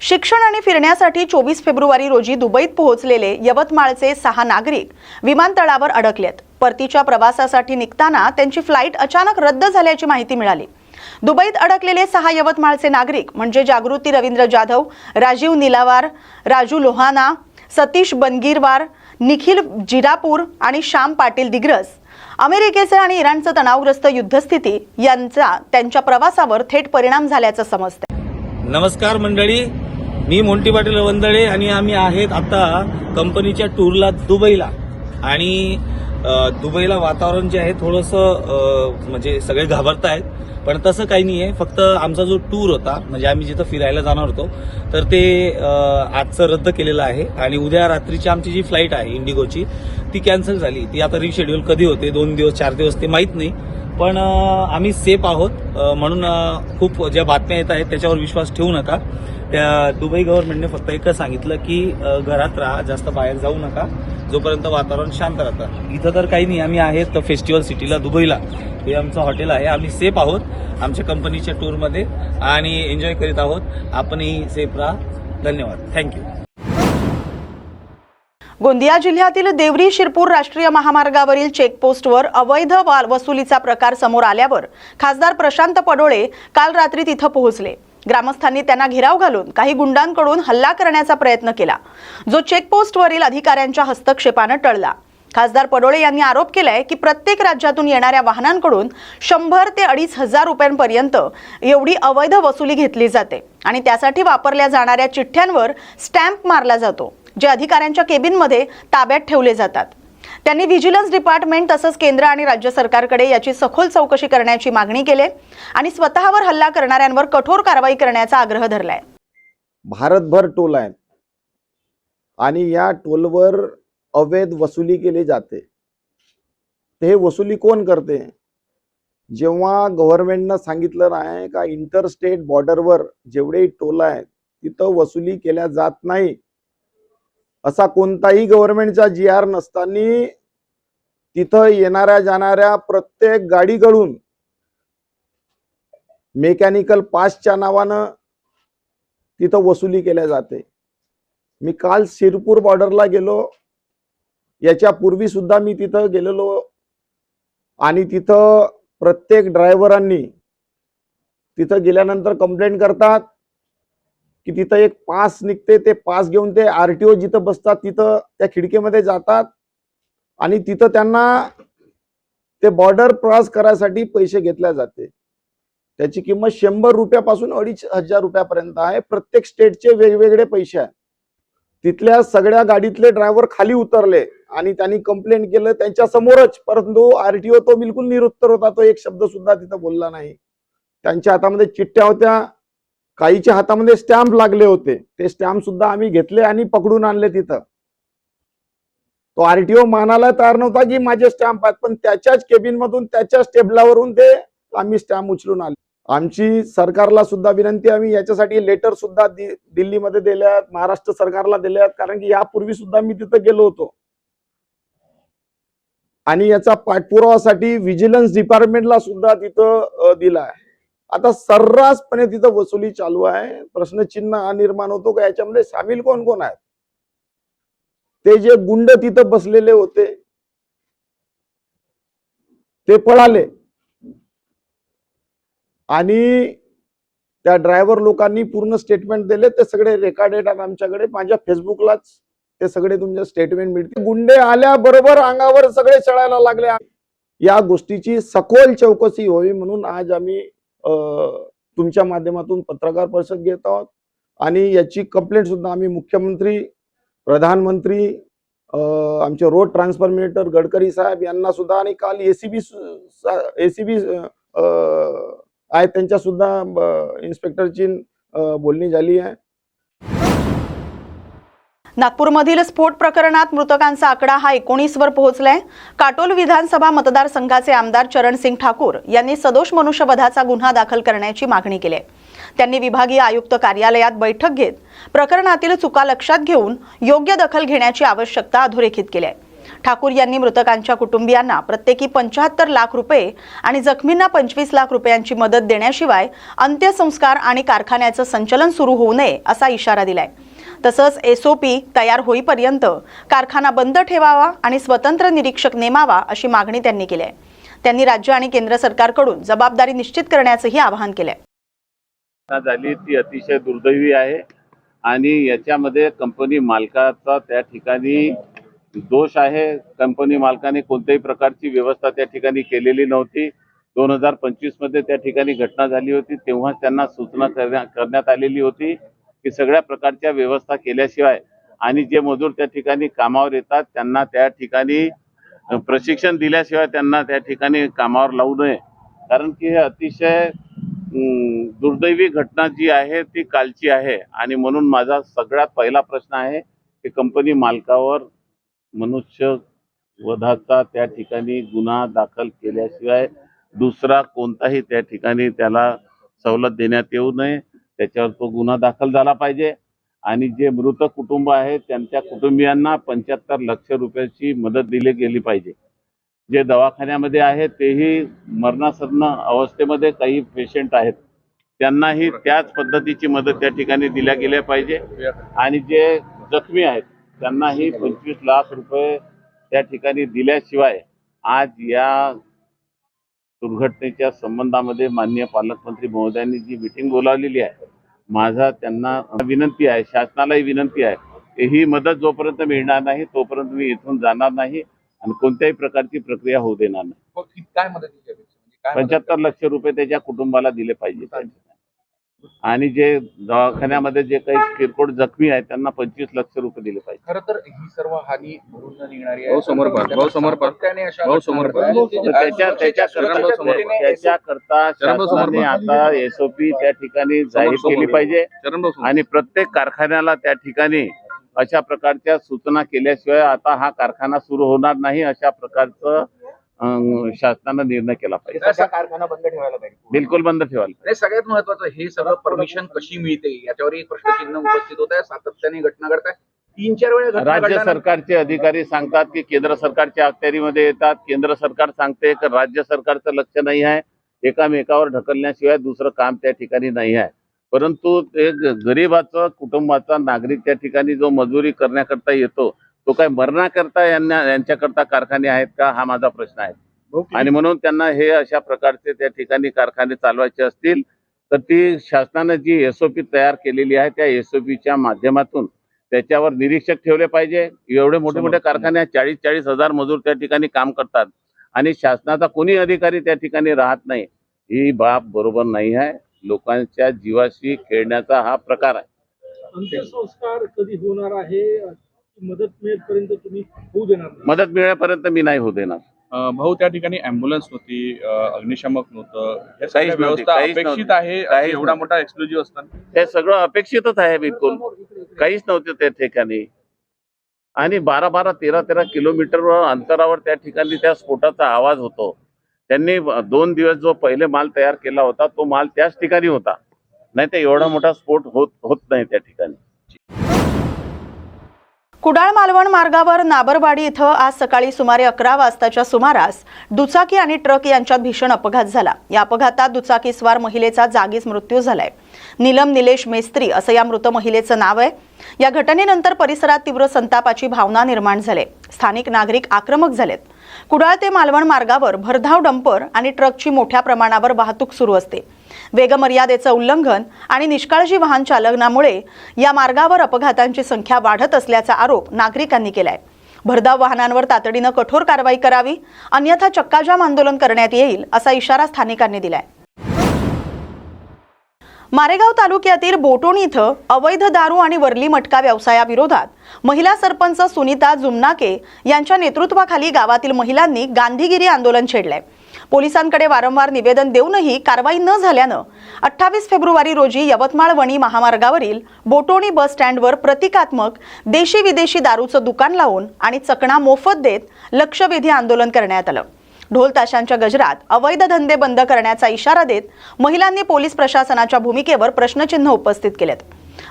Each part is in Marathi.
शिक्षण आणि फिरण्यासाठी 24 फेब्रुवारी रोजी दुबईत पोहोचलेले यवतमाळचे 6 नागरिक विमानतळावर अडकलेत। परतीच्या प्रवासासाठी निघताना त्यांची फ्लाइट अचानक रद्द झाल्याची माहिती मिळाली। दुबईत अडकलेले 6 यवतमाळचे नागरिक म्हणजे जागृती रवींद्र जाधव, राजीव निलावार, राजू लोहाना, सतीश बनगीरवार, निखिल जिरापूर आणि श्याम पाटील दिग्रस। अमेरिकेचे आणि इराणचे तणावग्रस्त युद्धस्थिती यांचा त्यांच्या प्रवासावर थेट परिणाम झाल्याचं समजते। नमस्कार मंडळी, मी मोंटी पाटील वंदळे आणि आम्ही आहेत आता कंपनीच्या टूरला दुबईला। आणि दुबईला वातावरण जे आहे थोडंसं म्हणजे सगळे घाबरतायत, पण तसं काही नाही आहे। फक्त आमचा जो टूर होता म्हणजे आम्ही जिथं फिरायला जाणार होतो तर ते आजचं रद्द केलेलं आहे आणि उद्या रात्रीची आमची जी फ्लाईट आहे इंडिगोची ती कॅन्सल झाली। ती आता रिशेड्यूल कधी होते, 2 दिवस 4 दिवस ते माहीत नाही, पण आम्ही सेफ आहोत। म्हणून खूप ज्या बातम्या येत आहेत त्याच्यावर विश्वास ठेवू नका। त्या दुबई गव्हर्नमेंटने फक्त एकच सांगितलं की घरात राहा, जास्त बाहेर जाऊ नका जोपर्यंत वातावरण शांत राहतं। इथं तर काही नाही, आम्ही आहेत फेस्टिवल सिटीला दुबईला, हे आमचं हॉटेल आहे। आम्ही सेफ आहोत आमच्या कंपनीच्या टूरमध्ये आणि एन्जॉय करीत आहोत। आपणही सेफ राहा। धन्यवाद, थँक्यू। गोंदिया जिल्ह्यातील देवरी शिरपूर राष्ट्रीय महामार्गावरील चेकपोस्टवर अवैध वसुलीचा प्रकार समोर आल्यावर खासदार प्रशांत पडोळे काल रात्री तिथं पोहोचले। ग्रामस्थांनी त्यांना घेराव घालून काही गुंडांकडून हल्ला करण्याचा प्रयत्न केला, जो चेकपोस्टवरील अधिकाऱ्यांच्या हस्तक्षेपाने टळला। खासदार पडोळे यांनी आरोप केलाय की प्रत्येक राज्यातून येणाऱ्या वाहनांकडून 100 ते 2,500 रुपयांपर्यंत एवढी अवैध वसुली घेतली जाते आणि त्यासाठी वापरल्या जाणाऱ्या चिठ्ठ्यांवर स्टॅम्प मारला जातो, जे अधिकाऱ्यांच्या केबिनमध्ये ताब्यात ठेवले जातात। त्यांनी व्हिजिलन्स डिपार्टमेंट तसंच केंद्र आणि राज्य सरकारकडे याची सखोल चौकशी करण्याची मागणी केली आणि स्वतःवर हल्ला करणाऱ्यांवर कठोर कारवाई करण्याचा आग्रह धरलाय। भारतभर टोल आहेत आणि या टोलवर अवैध वसुली केली जाते। हे वसुली कोण करते? जेव्हा गव्हर्नमेंटनं सांगितलं नाही का इंटरस्टेट बॉर्डरवर जेवढे टोल आहेत तिथं वसुली केल्या जात नाही, असा कोणताही गव्हर्नमेंटचा GR नसताना तिथं येणाऱ्या जाणाऱ्या प्रत्येक गाडीकडून मेकॅनिकल पासच्या नावानं तिथं वसुली केल्या जाते। मी काल शिरपूर बॉर्डरला गेलो, याच्या पूर्वी सुद्धा मी तिथं गेलेलो आणि तिथं प्रत्येक ड्रायव्हरांनी तिथं गेल्यानंतर कंप्लेंट करतात की तिथं एक पास निघते, ते पास घेऊन ते RTO जिथं बसतात तिथं त्या खिडकीमध्ये जातात आणि तिथं त्यांना ते बॉर्डर क्रॉस करायसाठी पैसे घेतले जाते। त्याची किंमत 100 रुपयापासून 2,500 रुपयापर्यंत आहे। प्रत्येक स्टेटचे वेगवेगळे पैसे आहेत। तिथल्या सगळ्या गाडीतले ड्रायव्हर खाली उतरले आणि त्यांनी कंप्लेंट केलं त्यांच्या समोरच, परंतु RTO तो बिलकुल निरुत्तर होता, तो एक शब्द सुद्धा तिथं बोलला नाही। त्यांच्या हातामध्ये चिठ्ठ्या होत्या, काहीच्या हातामध्ये स्टॅम्प लागले होते, ते स्टॅम्प सुद्धा आम्ही घेतले आणि पकडून आणले तिथं। तो RTO मानायला तयार नव्हता की माझे स्टॅम्प आहेत, पण त्याच्याच केबिन मधून त्याच्याच टेबलावरून ते आम्ही स्टॅम्प उचलून आले। आमची सरकारला सुद्धा विनंती, आम्ही याच्यासाठी लेटर सुद्धा दिल्लीमध्ये दिल्यात, महाराष्ट्र सरकारला दिल्यात, कारण की यापूर्वी सुद्धा मी तिथं गेलो होतो आणि याचा पाठपुरावासाठी व्हिजिलन्स डिपार्टमेंटला सुद्धा तिथं दिला आहे। आता सर्रासपणे तिथं वसुली चालू आहे। प्रश्नचिन्ह निर्माण होतो का याच्यामध्ये सामील कोण कोण आहेत? ते जे गुंड तिथं बसलेले होते ते पळाले आणि त्या ड्रायव्हर लोकांनी पूर्ण स्टेटमेंट दिले, ते सगळे रेकॉर्डेड आहेत आमच्याकडे। माझ्या फेसबुकलाच ते सगळे तुमचे स्टेटमेंट मिळतील। गुंडे आल्याबरोबर अंगावर सगळे चढायला लागले। या गोष्टीची सखोल चौकशी व्हावी म्हणून आज आम्ही तुमच्या माध्यमातून पत्रकार परिषद घेत आहोत आणि याची कंप्लेंट सुद्धा आम्ही मुख्यमंत्री, प्रधानमंत्री, आमचे रोड ट्रान्सफर मिनिस्टर गडकरी साहेब यांना सुद्धा आणि काल ACB आहे त्यांच्या सुद्धा इन्स्पेक्टरची बोलणी झाली आहे। नागपूरमधील स्फोट प्रकरणात मृतकांचा आकडा हा 19 वर पोहोचलाय। काटोल विधानसभा मतदारसंघाचे आमदार चरणसिंग ठाकूर यांनी सदोष मनुष्यवधाचा गुन्हा दाखल करण्याची मागणी केली आहे। त्यांनी विभागीय आयुक्त कार्यालयात बैठक घेत प्रकरणातील चुका लक्षात घेऊन योग्य दखल घेण्याची आवश्यकता अधोरेखित केली आहे। ठाकूर यांनी मृतकांच्या कुटुंबियांना प्रत्येकी 75 लाख रुपये आणि जखमींना 25 लाख रुपयांची मदत देण्याशिवाय अंत्यसंस्कार आणि कारखान्याचं संचलन सुरू होऊ नये असा इशारा दिलाय। तसंच एसओपी तयार होईपर्यंत कारखाना बंद ठेवावा आणि स्वतंत्र निरीक्षक नेमावा अशी मागणी त्यांनी केली आहे। त्यांनी राज्य आणि केंद्र सरकारकडून जबाबदारी निश्चित करण्याचंही आवाहन केलंय। झाली ती अतिशय दुर्दैवी आहे आणि याच्यामध्ये कंपनी मालकाचा त्या ठिकाणी दोष आहे। कंपनी मालकाने कोणत्याही प्रकारची व्यवस्था त्या ठिकाणी केलेली नव्हती। 2025 मध्ये त्या ठिकाणी घटना झाली होती, तेव्हा त्यांना सूचना करण्यात आलेली होती की सगळ्या प्रकारच्या व्यवस्था केल्याशिवाय आणि जे मजूर त्या ठिकाणी कामावर येतात त्यांना त्या ठिकाणी प्रशिक्षण दिल्याशिवाय त्यांना त्या ठिकाणी कामावर लावू नये। कारण की हे अतिशय दुर्दैवी घटना जी आहे ती कालची आहे आणि म्हणून माझा सगळ्यात पहिला प्रश्न आहे की कंपनी मालकावर मनुष्यवधाचा त्या ठिकाणी गुन्हा दाखल केल्याशिवाय दुसरा कोणताही त्या ठिकाणी त्याला सवलत देण्यात येऊ नये। त्याच्यावर तो गुन्हा दाखल झाला पाहिजे आणि जे मृत कुटुंब आहे त्यांच्या कुटुंबियांना 75 लाख रुपयाची मदत दिली गेली पाहिजे। जे दवाखान्यामध्ये आहेत तेही मरणासन्न अवस्थेमध्ये काही पेशंट आहेत, त्यांनाही त्याच पद्धतीची मदत त्या ठिकाणी दिल्या गेल्या पाहिजे आणि जे जखमी आहेत त्यांनाही 25 लाख रुपये त्या ठिकाणी दिल्याशिवाय आज या दुर्घटनेच्या संबंधामध्ये माननीय पालकमंत्री महोदयांनी जी मीटिंग बोलावलेली आहे, माझा त्यांना विनंती आहे, शासनालाही विनंती आहे, ही मदत जोपर्यंत मिळणार नाही तोपर्यंत मी इथून जाणार नाही आणि कोणत्याही प्रकारची प्रक्रिया होऊ देणार नाही। काय मदत 75 लाख रुपये त्याच्या कुटुंबाला दिले पाहिजे आणि जे दवाखान्यामध्ये जे काही किरकोळ जखमी आहेत त्यांना 25 लाख रुपये दिले पाहिजे। खरं तर ही सर्व हानी भरून न निघणारी आहे। त्याच्याकरता शासनाने आता एसओपी त्या ठिकाणी जाहीर केली पाहिजे आणि प्रत्येक कारखान्याला त्या ठिकाणी अशा प्रकारच्या सूचना केल्याशिवाय आता हा कारखाना सुरू होणार नाही अशा प्रकारचं शासनाने निर्णय केला पाहिजे। कारखाना बंद ठेवायला पाहिजे, बिलकुल बंद ठेवायला पाहिजे। सगळ्यात महत्वाचं हे सगळं परमिशन कशी मिळते याच्यावर एक प्रश्नचिन्ह उपस्थित होत आहे। सातत्याने घटना घडतात, 3-4 वेळा राज्य सरकारचे अधिकारी सांगतात की केंद्र सरकारच्या अखत्यारीमध्ये येतात, केंद्र सरकार सांगते की राज्य सरकारचं लक्ष नाही आहे, एकामेकावर ढकलण्याशिवाय दुसरं काम त्या ठिकाणी नाही आहे। परंतु एक गरीबाचा कुटुंबाचा नागरिक त्या ठिकाणी जो मजुरी करण्याकरता येतो तो काय मरणाकरता यांच्याकरता कारखाने आहेत का, हा माझा प्रश्न आहे। आणि म्हणून त्यांना हे अशा प्रकारचे त्या ठिकाणी कारखाने चालवायचे असतील तर ती शासनाने जी एसओपी तयार केलेली आहे त्या एसओपीच्या माध्यमातून त्याच्यावर निरीक्षक ठेवले पाहिजे। एवढे मोठे मोठे कारखाने 40-40 हजार मजूर त्या ठिकाणी काम करतात आणि शासनाचा कोणी अधिकारी त्या ठिकाणी राहत नाही, ही बाब बरोबर नाही आहे। लोकांच्या जीवाशी खेळण्याचा हा प्रकार आहे। अंत्यसंस्कार कधी होणार आहे? मदत मिळेपर्यंत तुम्ही होऊ देणार नाही? मदत मिळेपर्यंत मी नाही होऊ देणार। भाऊ त्या ठिकाणी ॲम्ब्युलन्स नव्हती, अग्निशामक नव्हतं, हे काहीच सगळ्या नव्हती, व्यवस्था काहीच अपेक्षित नव्हती, आहे। काहीच एवढा नव्हती। मोठा एक्सक्लुझिव्ह असताना हे सगळं अपेक्षितच आहे, बिलकुल काहीच नव्हते त्या ठिकाणी आणि 12-12, 13-13 किलोमीटर अंतरावर त्या ठिकाणी त्या स्फोटाचा आवाज होतो। त्यांनी 2 दिवस जो पहिले माल तयार केला होता तो माल त्याच ठिकाणी होता, नाही तर एवढा मोठा स्फोट होत नाही त्या ठिकाणी। कुडाळ मालवण मार्गावर नाबरवाडी इथं आज सकाळी सुमारे 11 वाजताच्या सुमारास दुचाकी आणि ट्रक यांच्यात भीषण अपघात झाला। या अपघातात दुचाकीस्वार महिलेचा जागीच मृत्यू झालाय। नीलम निलेश मेस्त्री असं या मृत महिलेचं नाव आहे। या घटनेनंतर परिसरात तीव्र संतापाची भावना निर्माण झाली। स्थानिक नागरिक आक्रमक झालेत। कुडाळ ते मालवण मार्गावर भरधाव डंपर आणि ट्रकची मोठ्या प्रमाणावर वाहतूक सुरू असते। वेगमर्यादेचं उल्लंघन आणि निष्काळजी वाहन चालनामुळे या मार्गावर अपघातांची संख्या वाढत असल्याचा आरोप नागरिकांनी केलाय। भरधाव वाहनांवर तातडीनं कठोर कारवाई करावी, अन्यथा चक्काजाम आंदोलन करण्यात येईल असा इशारा स्थानिकांनी दिलाय। मारेगाव तालुक्यातील बोटोणी इथं अवैध दारू आणि वरली मटका व्यवसायाविरोधात महिला सरपंच सुनीता जुमनाके यांच्या नेतृत्वाखाली गावातील महिलांनी गांधीगिरी आंदोलन छेडलंय। पोलिसांकडे वारंवार निवेदन देऊनही कारवाई न झाल्यानं 28 फेब्रुवारी रोजी यवतमाळ वणी महामार्गावरील बोटोणी बस स्टँडवर प्रतिकात्मक देशी विदेशी दारूचं दुकान लावून आणि चकणा मोफत देत लक्षवेधी आंदोलन करण्यात आलं। ढोल ताशांच्या गजरात अवैध धंदे बंद करण्याचा इशारा देत महिलांनी पोलीस प्रशासनाच्या भूमिकेवर प्रश्नचिन्ह उपस्थित केलेत।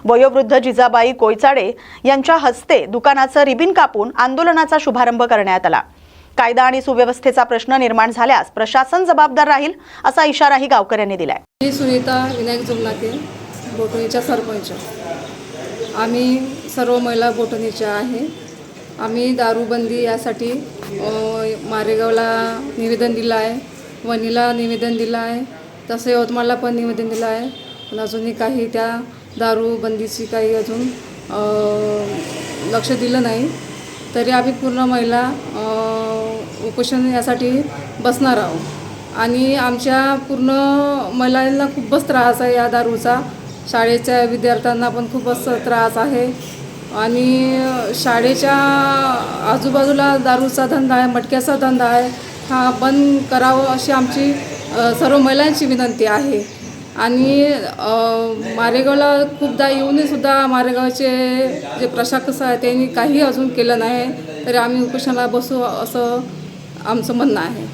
वयोवृद्ध जिजाबाई कोयचाडे यांच्या हस्ते दुकानाचं रिबीन कापून आंदोलनाचा शुभारंभ करण्यात आला. कायदा आणि सुव्यवस्थेचा प्रश्न निर्माण झाल्यास प्रशासन जबाबदार राहील असा इशाराही गावकऱ्यांनी दिलाय. मी सुनीता विनायक जुमनाके, बोटणीच्या सरपंच. आम्ही सर्व महिला बोटणीच्या आहे. आम्ही दारूबंदी यासाठी मारेगावला निवेदन दिलं आहे, वणीला निवेदन दिलं आहे, तसं यवतमाळला पण निवेदन दिलं आहे. पण अजूनही काही त्या दारूबंदीची काही अजून लक्ष दिलं नाही. तरी आम्ही पूर्ण महिला उपोषण यासाठी बसणार आहोत. आणि आमच्या पूर्ण महिलांना खूपच त्रास आहे या दारूचा. शाळेच्या विद्यार्थ्यांना पण खूपच त्रास आहे. आणि शाळेच्या आजूबाजूला दारूचा धंदा आहे, मटक्याचा धंदा आहे, हा बंद करावं अशी आमची सर्व महिलांची विनंती आहे. आणि मारेगावला खूपदा येऊनही सुद्धा मारेगावचे जे प्रशासक आहे त्यांनी काही अजून केलं नाही. तरी आम्ही उपोषणाला बसू असं आमचं म्हणणं आहे.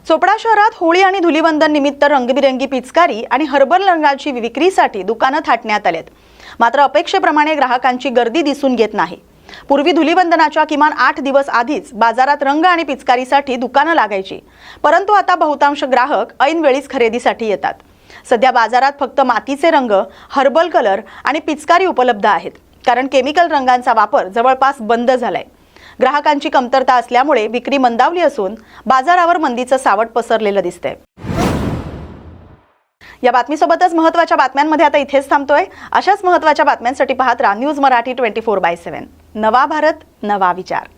चोपडा शहरात होळी आणि धुलीवंदन निमित्त रंगबिरंगी पिचकारी आणि हर्बल रंगाची विक्रीसाठी दुकानं थाटण्यात आलेत. मात्र अपेक्षेप्रमाणे ग्राहकांची गर्दी दिसून येत नाही. पूर्वी धुलीवंदनाच्या किमान 8 दिवस आधीच बाजारात रंग आणि पिचकारीसाठी दुकानं लागायची, परंतु आता बहुतांश ग्राहक ऐनवेळीच खरेदीसाठी येतात. सध्या बाजारात फक्त मातीचे रंग, हर्बल कलर आणि पिचकारी उपलब्ध आहेत, कारण केमिकल रंगांचा वापर जवळपास बंद झालाय. ग्राहकांची कमतरता असल्यामुळे विक्री मंदावली असून बाजारावर मंदीचं सावट पसरलेलं दिसतंय. या बातमीसोबतच महत्त्वाच्या बातम्यांमध्ये आता इथेच थांबतोय. अशाच महत्त्वाच्या बातम्यांसाठी पाहत राहा न्यूज मराठी 24/7. नवा भारत, नवा विचार.